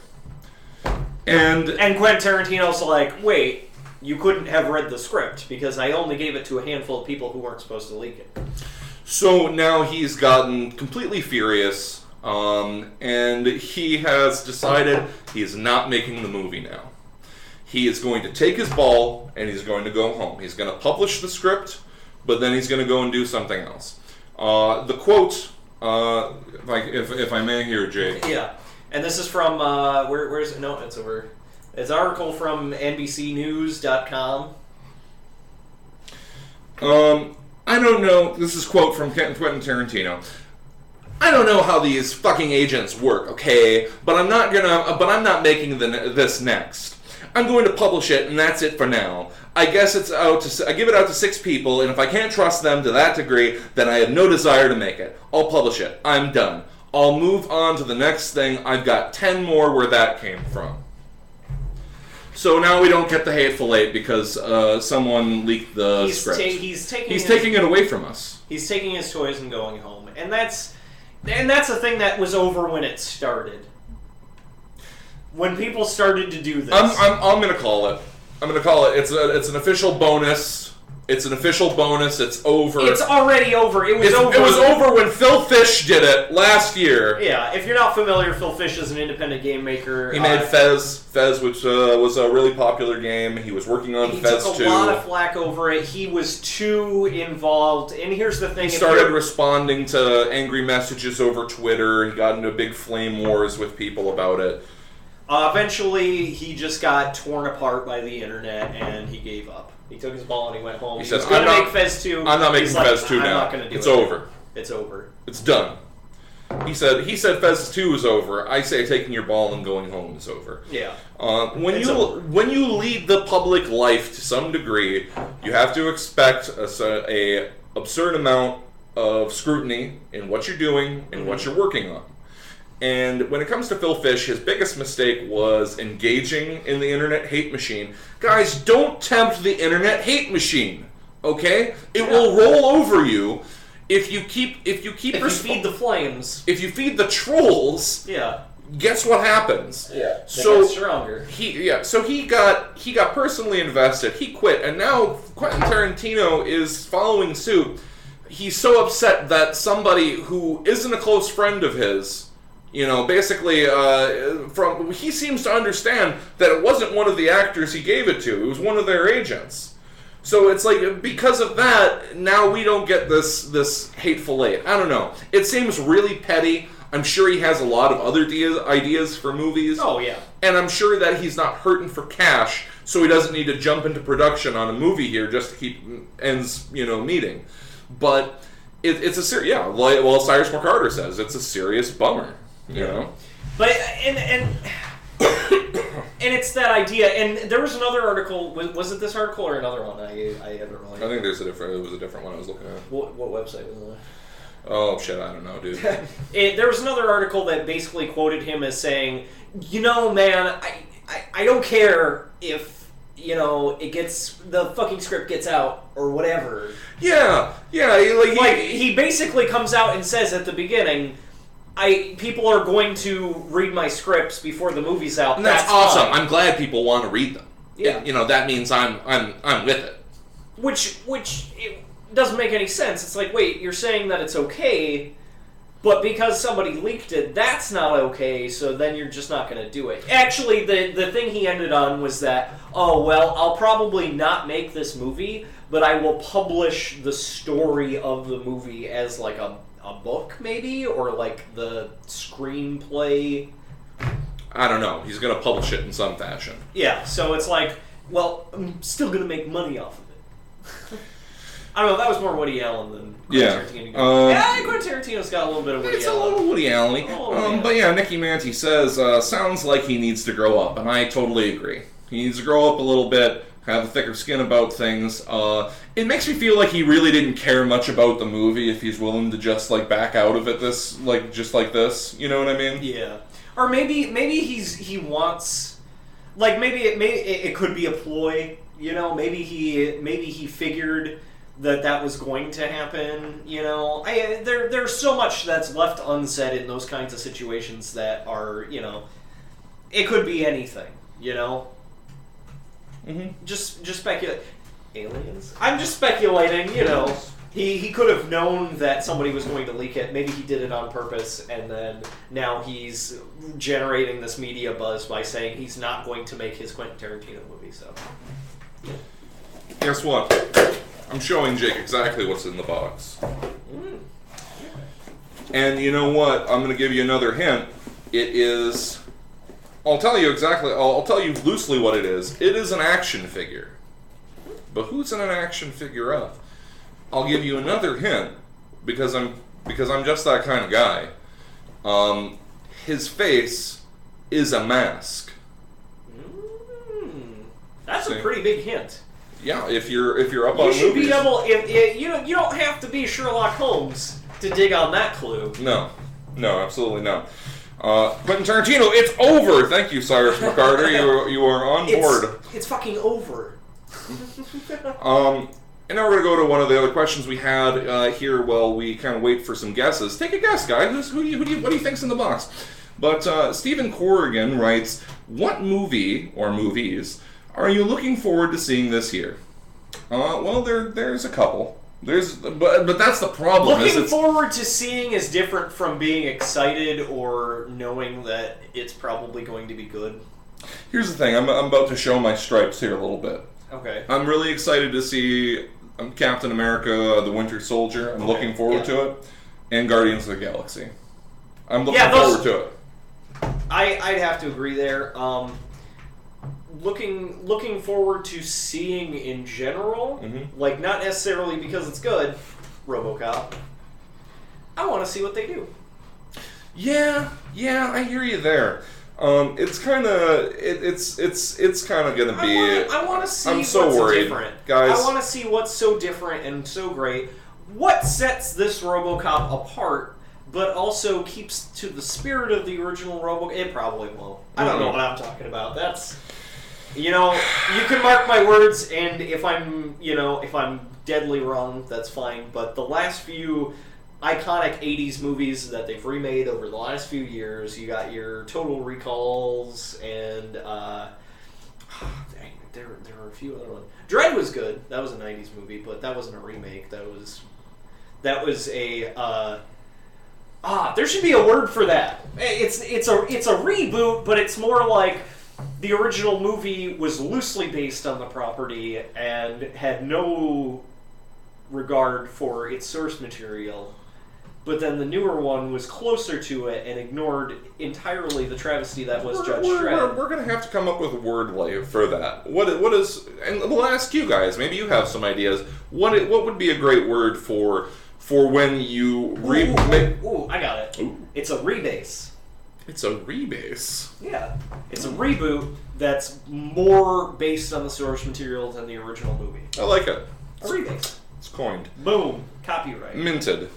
And Quentin Tarantino's like, wait, you couldn't have read the script because I only gave it to a handful of people who weren't supposed to leak it. so now he's gotten completely furious, and he has decided he's not making the movie now. He is going to take his ball and he's going to go home. He's going to publish the script, but then he's going to go and do something else. The quote, like if I may here, Jay. Yeah, and this is from where is it? No, it's over. It's an article from NBCnews.com. I don't know. This is a quote from Quentin Tarantino. I don't know how these fucking agents work, okay? But I'm not making this next. I'm going to publish it, and that's it for now. I guess I give it out to 6 people, and if I can't trust them to that degree, then I have no desire to make it. I'll publish it. I'm done. I'll move on to the next thing. I've got 10 more where that came from. So now we don't get the Hateful Eight because someone leaked the script. He's taking it away from us. He's taking his toys and going home, and that's a thing that was over when it started. When people started to do this, I'm gonna call it. It's an official bonus. It's an official bonus. It's over. It's already over. It was over. It was over when Phil Fish did it last year. Yeah, if you're not familiar, Phil Fish is an independent game maker. He made Fez, which was a really popular game. He was working on Fez 2. He took a lot of flack over it. He was too involved. And here's the thing. He started responding to angry messages over Twitter. He got into big flame wars with people about it. Eventually, he just got torn apart by the internet, and he gave up. He took his ball and he went home. He was going to make Fez 2. I'm not making Fez 2 now. I'm not going to do it. It's over. It's over. It's done. He said Fez 2 is over. I say taking your ball and going home is over. Yeah. When you lead the public life to some degree, you have to expect a absurd amount of scrutiny in what you're doing and what you're working on. And when it comes to Phil Fish, his biggest mistake was engaging in the internet hate machine. Guys, don't tempt the internet hate machine. Okay? It will roll over you if you keep If you feed the flames. If you feed the trolls. Yeah. Guess what happens? Yeah. They get stronger. So he got personally invested. He quit, and now Quentin Tarantino is following suit. He's so upset that somebody who isn't a close friend of his, basically, he seems to understand that it wasn't one of the actors he gave it to. It was one of their agents. So it's like, because of that, now we don't get this Hateful Eight. I don't know. It seems really petty. I'm sure he has a lot of other ideas for movies. Oh, yeah. And I'm sure that he's not hurting for cash, so he doesn't need to jump into production on a movie here just to keep ends, meeting. But it's a serious, well, Cyrus McCarter says, it's a serious bummer. You know, but and it's that idea. And there was another article. Was it this article or another one? I haven't really. I think it was a different one I was looking at. What website was it? Oh shit! I don't know, dude. There was another article that basically quoted him as saying, man, I don't care if it gets the fucking script gets out or whatever. Yeah. He basically comes out and says at the beginning, people are going to read my scripts before the movie's out. And that's awesome. Fine. I'm glad people want to read them. Yeah. That means I'm with it. Which it doesn't make any sense. It's like, wait, you're saying that it's okay, but because somebody leaked it, that's not okay, so then you're just not going to do it. Actually, the thing he ended on was that, I'll probably not make this movie, but I will publish the story of the movie as like a book, maybe, or like the screenplay. I don't know. He's going to publish it in some fashion. Yeah, so it's like, I'm still going to make money off of it. I don't know, that was more Woody Allen than Quentin Tarantino. Quentin Tarantino's got a little bit of Woody Allen. It's a little Woody Allen-y. But yeah, Nicky Manti says, sounds like he needs to grow up, and I totally agree. He needs to grow up a little bit, have a thicker skin about things. It makes me feel like he really didn't care much about the movie if he's willing to just back out of it just like this. You know what I mean? Yeah. Or maybe he wants, maybe it could be a ploy. Maybe he figured that was going to happen. There's so much that's left unsaid in those kinds of situations that are it could be anything. Mm-hmm. Just speculate. Aliens? I'm just speculating, He could have known that somebody was going to leak it. Maybe he did it on purpose, and then now he's generating this media buzz by saying he's not going to make his Quentin Tarantino movie, so. Guess what? I'm showing Jake exactly what's in the box. And you know what? I'm going to give you another hint. It is... I'll tell you exactly... I'll tell you loosely what it is. It is an action figure. But who's in an action figure of? I'll give you another hint, because I'm just that kind of guy. His face is a mask. That's a pretty big hint. Yeah, if you're up on You movies. should be able. If you don't have to be Sherlock Holmes to dig on that clue. No, absolutely not. Quentin Tarantino, it's over. Thank you, Cyrus McCarter. You are on board. It's fucking over. And now we're going to go to one of the other questions we had here while we kind of wait for some guesses. Take a guess, guys. What do you think's in the box? But Stephen Corrigan writes, what movie or movies are you looking forward to seeing this year? Well, there's a couple. But that's the problem. Looking forward to seeing is different from being excited or knowing that it's probably going to be good. Here's the thing. I'm about to show my stripes here a little bit. Okay. I'm really excited to see Captain America, the Winter Soldier. I'm looking forward to it. And Guardians of the Galaxy. I'm looking forward to it. I'd have to agree there. Looking forward to seeing in general, like not necessarily because it's good, RoboCop. I want to see what they do. Yeah, I hear you there. It's kind of it's kind of gonna be. I want to see I'm so what's worried, different, guys. I want to see what's so different and so great. What sets this RoboCop apart, but also keeps to the spirit of the original RoboCop? It probably won't. I don't know what I'm talking about. That's. You can mark my words, and if I'm deadly wrong, that's fine. But the last few iconic 80s movies that they've remade over the last few years, you got your Total Recalls, and there were a few other ones. Dread was good. That was a 90s movie, but that wasn't a remake. That was a there should be a word for that. It's a reboot, but it's more like the original movie was loosely based on the property and had no regard for its source material, but then the newer one was closer to it and ignored entirely the travesty that was Judge Dredd. We're going to have to come up with a wordplay for that. What is? And we'll ask you guys. Maybe you have some ideas. What would be a great word for when you I got it. Ooh. It's a rebase. It's a rebase. Yeah. It's a reboot that's more based on the source material than the original movie. I like it. A rebase. It's coined. Boom. Copyright. Minted.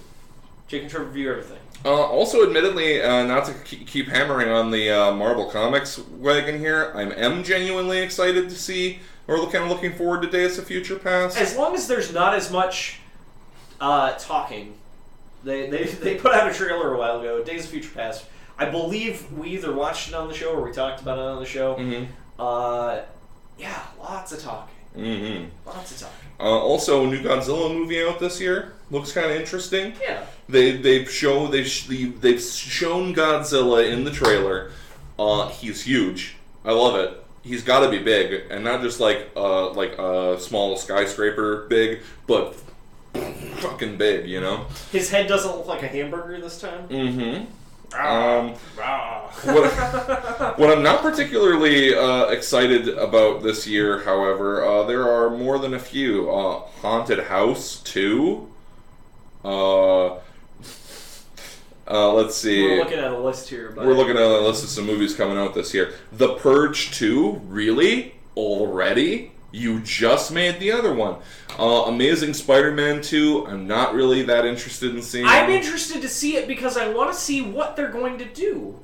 J&TRE review everything. Also, admittedly, not to keep hammering on the Marvel Comics wagon here, I am genuinely excited to see, or kind of looking forward to Days of Future Past. As long as there's not as much talking. They put out a trailer a while ago, Days of Future Past. I believe we either watched it on the show or we talked about it on the show. Yeah, lots of talking. Lots of talking. Also, a new Godzilla movie out this year. Looks kind of interesting. Yeah. They've shown Godzilla in the trailer. He's huge. I love it. He's got to be big, and not just like a small skyscraper big, but fucking big. His head doesn't look like a hamburger this time. What I'm not particularly excited about this year, however, there are more than a few. Haunted House 2. Let's see. We're looking at a list here. We're looking at a list of some movies coming out this year. The Purge 2? Really? Already? You just made the other one. Amazing Spider-Man 2, I'm not really that interested in seeing. I'm interested to see it because I want to see what they're going to do.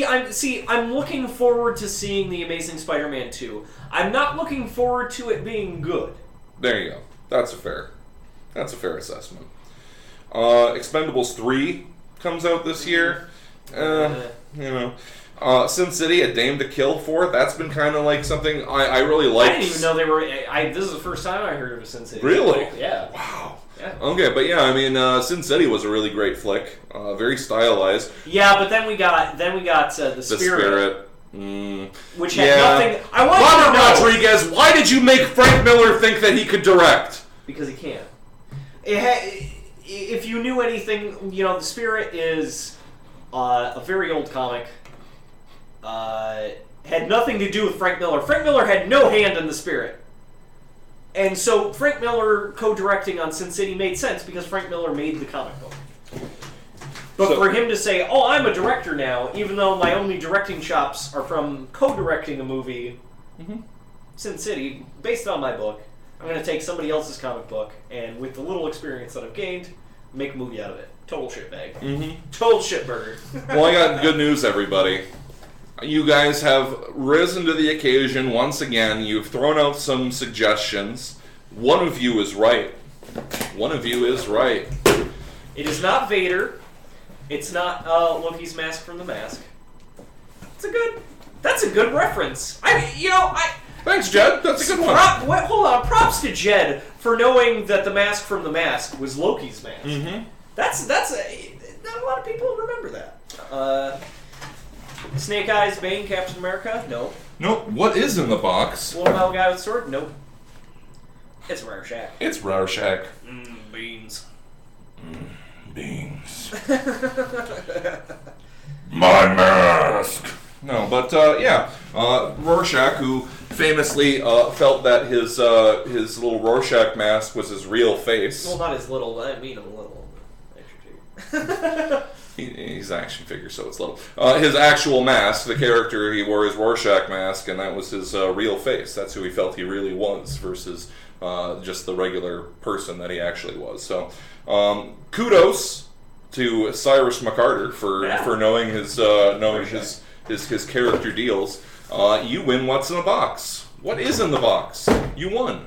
I'm looking forward to seeing the Amazing Spider-Man 2. I'm not looking forward to it being good. There you go. That's a fair assessment. Expendables 3 comes out this year. Sin City, A Dame to Kill For. That's been kind of like something I really liked. I didn't even know they were. This is the first time I heard of a Sin City. Really? Yeah. Wow. Yeah. Okay, but yeah, I mean, Sin City was a really great flick. Very stylized. Yeah, but then we got The Spirit. Which had nothing. Robert Rodriguez, why did you make Frank Miller think that he could direct? because he can't. If you knew anything, The Spirit is a very old comic. Had nothing to do with Frank Miller. Frank Miller had no hand in The Spirit. And so Frank Miller co-directing on Sin City made sense because Frank Miller made the comic book. But for him to say, oh, I'm a director now, even though my only directing chops are from co-directing a movie, Sin City, based on my book, I'm going to take somebody else's comic book, and with the little experience that I've gained, make a movie out of it. Total shitbag. Total shitburger. Well, I got good news, everybody. You guys have risen to the occasion once again. You've thrown out some suggestions. One of you is right. One of you is right. It is not Vader. It's not Loki's mask from The Mask. That's a good reference. Thanks, Jed. That's a good one. Hold on. Props to Jed for knowing that the mask from The Mask was Loki's mask. That's not a lot of people remember that. Snake Eyes, Bane, Captain America? No. Nope. What is in the box? Little metal guy with sword? Nope. It's Rorschach. It's Rorschach. Beans. Beans. My mask. No, but Rorschach, who famously felt that his little Rorschach mask was his real face. Well, not his little. I mean, a little. Extra. He's an action figure, so it's little. His actual mask, the character, he wore his Rorschach mask, and that was his real face. That's who he felt he really was, versus just the regular person that he actually was. So, kudos to Cyrus McCarter for knowing his his character deals. You win what's in the box. What is in the box? You won.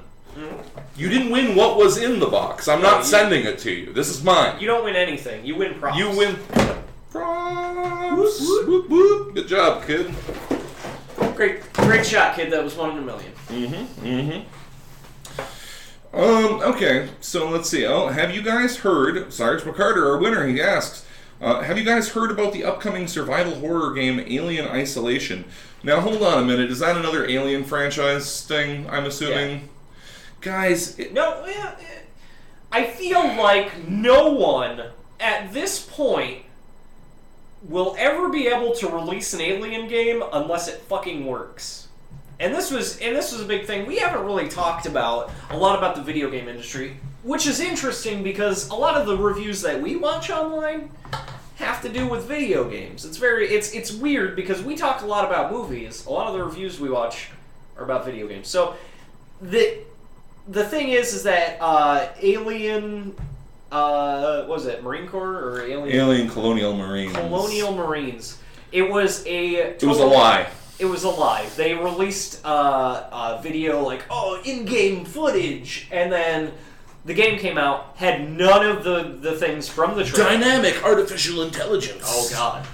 You didn't win what was in the box. I'm not sending it to you. This is mine. You don't win anything. You win props. You win props. Whoop, whoop. Good job, kid. Great shot, kid. That was 1 in a million. Okay, so let's see. Oh, have you guys heard, Cyrus McCarter, our winner, he asks, have you guys heard about the upcoming survival horror game Alien Isolation? Now, hold on a minute. Is that another Alien franchise thing, I'm assuming? Yeah. Guys... I feel like no one, at this point, will ever be able to release an Alien game unless it fucking works. And this was a big thing. We haven't really talked a lot about the video game industry, which is interesting because a lot of the reviews that we watch online have to do with video games. It's weird because we talk a lot about movies. A lot of the reviews we watch are about video games. So the thing is that Alien, what was it, Marine Corps or Alien Colonial Marines. Colonial Marines. It was a lie. It was a lie. They released a video like, in-game footage, and then the game came out, had none of the things from the trailer. Dynamic artificial intelligence. Oh god.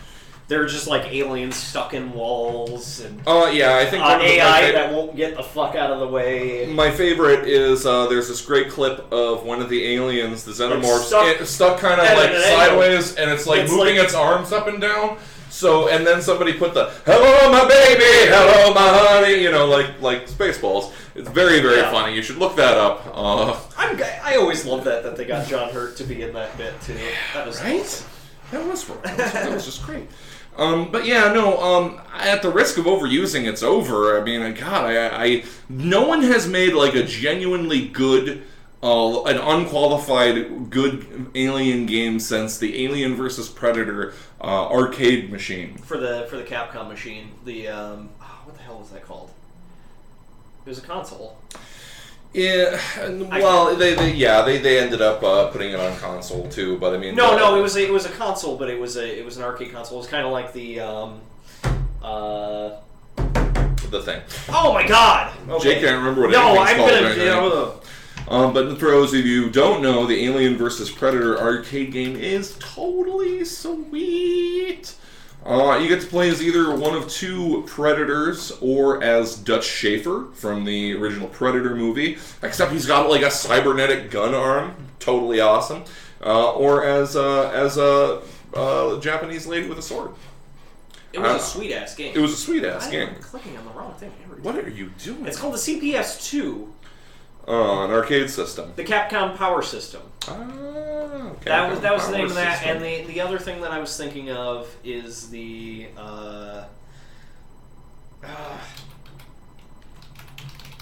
They're just like aliens stuck in walls and I think AI that won't get the fuck out of the way. My favorite is there's this great clip of one of the aliens, the xenomorphs, stuck kind of like sideways, and it's moving its arms up and down. So, and then somebody put the "Hello, my baby, hello, my honey," like Spaceballs. It's very, very funny. You should look that up. I always love that they got John Hurt to be in that bit too. That was right. Awesome. That was just great. But yeah, no. At the risk of overusing, it's over. I mean, God, no one has made like a genuinely good, an unqualified good Alien game since the Alien vs Predator arcade machine. For the Capcom machine, the what the hell was that called? It was a console. Yeah, well, they ended up putting it on console too, but I mean, no, it was a console, but it was an arcade console. It was kind of like the thing. Oh my god! Okay. Jake can't remember what anything's called. But for those of you who don't know, the Alien vs Predator arcade game is totally sweet. You get to play as either one of two Predators or as Dutch Schaefer from the original Predator movie, except he's got like a cybernetic gun arm, totally awesome, or as a Japanese lady with a sword. It was a sweet-ass game. It was a sweet-ass game. I'm clicking on the wrong thing. What are you doing? It's called the CPS-2. an arcade system. The Capcom Power System. That was the name of that, and the other thing that I was thinking of is the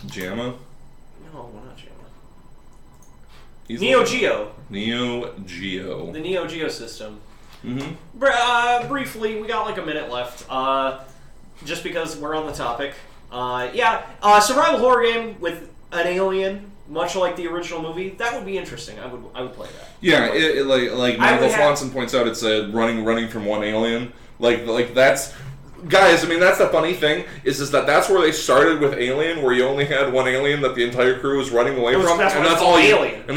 JAMA? No, not JAMA. Neo Geo. Neo Geo. The Neo Geo system. Mm-hmm. Briefly, we got like a minute left. Just because we're on the topic. Survival horror game with an alien, much like the original movie. That would be interesting. I would play that. Yeah, like Michael Swanson points out, it's running from one alien. Like that's. Guys, I mean, that's the funny thing, is that that's where they started with Alien, where you only had one alien that the entire crew was running away from, and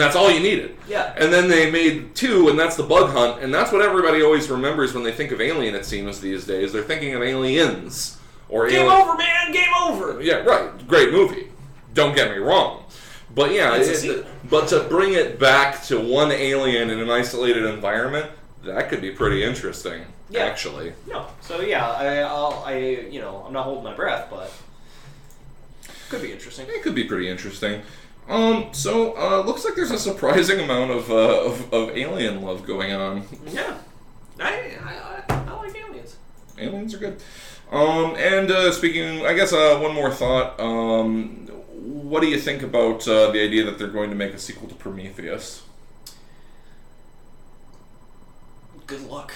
that's all you needed. Yeah. And then they made 2, and that's the bug hunt, and that's what everybody always remembers when they think of Alien, it seems, these days. They're thinking of Aliens. Game over, man! Game over! Yeah, right. Great movie. Don't get me wrong. But yeah, but to bring it back to one alien in an isolated environment, that could be pretty interesting. Yeah. Actually. No. So yeah, I'm not holding my breath, but could be interesting. It could be pretty interesting. Looks like there's a surprising amount of alien love going on. Yeah. I like aliens. Aliens are good. Speaking, I guess one more thought. What do you think about the idea that they're going to make a sequel to Prometheus? Good luck.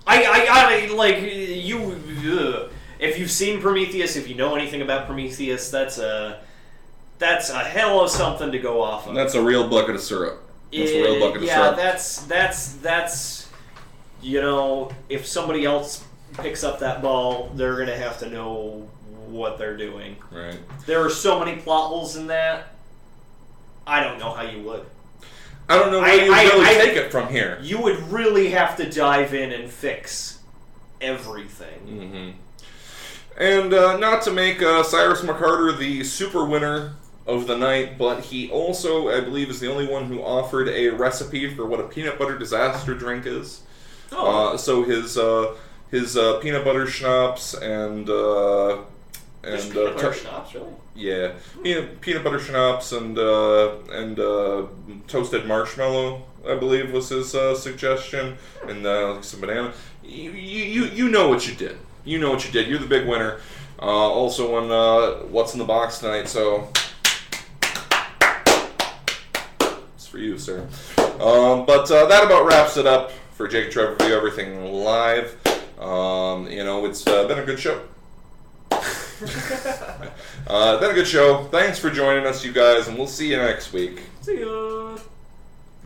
I like you. If you've seen Prometheus, if you know anything about Prometheus, that's a hell of something to go off of. That's a real bucket of syrup. That's a real bucket of syrup. That's if somebody else picks up that ball, they're gonna have to know what they're doing. Right. There are so many plot holes in that. I don't know how you would. I don't know where you really take it from here. You would really have to dive in and fix everything. Mm-hmm. And not to make Cyrus McCarter the super winner of the night, but he also, I believe, is the only one who offered a recipe for what a peanut butter disaster drink is. Oh. So his peanut butter schnapps and peanut butter schnapps, really? Yeah, peanut butter schnapps and toasted marshmallow, I believe, was his suggestion, and some banana. You know what you did. You know what you did. You're the big winner. Also on What's in the Box tonight, so it's for you, sir. But that about wraps it up for J&TRE Review Everything Live. It's been a good show. Been a good show. Thanks for joining us, you guys, and we'll see you next week. See ya.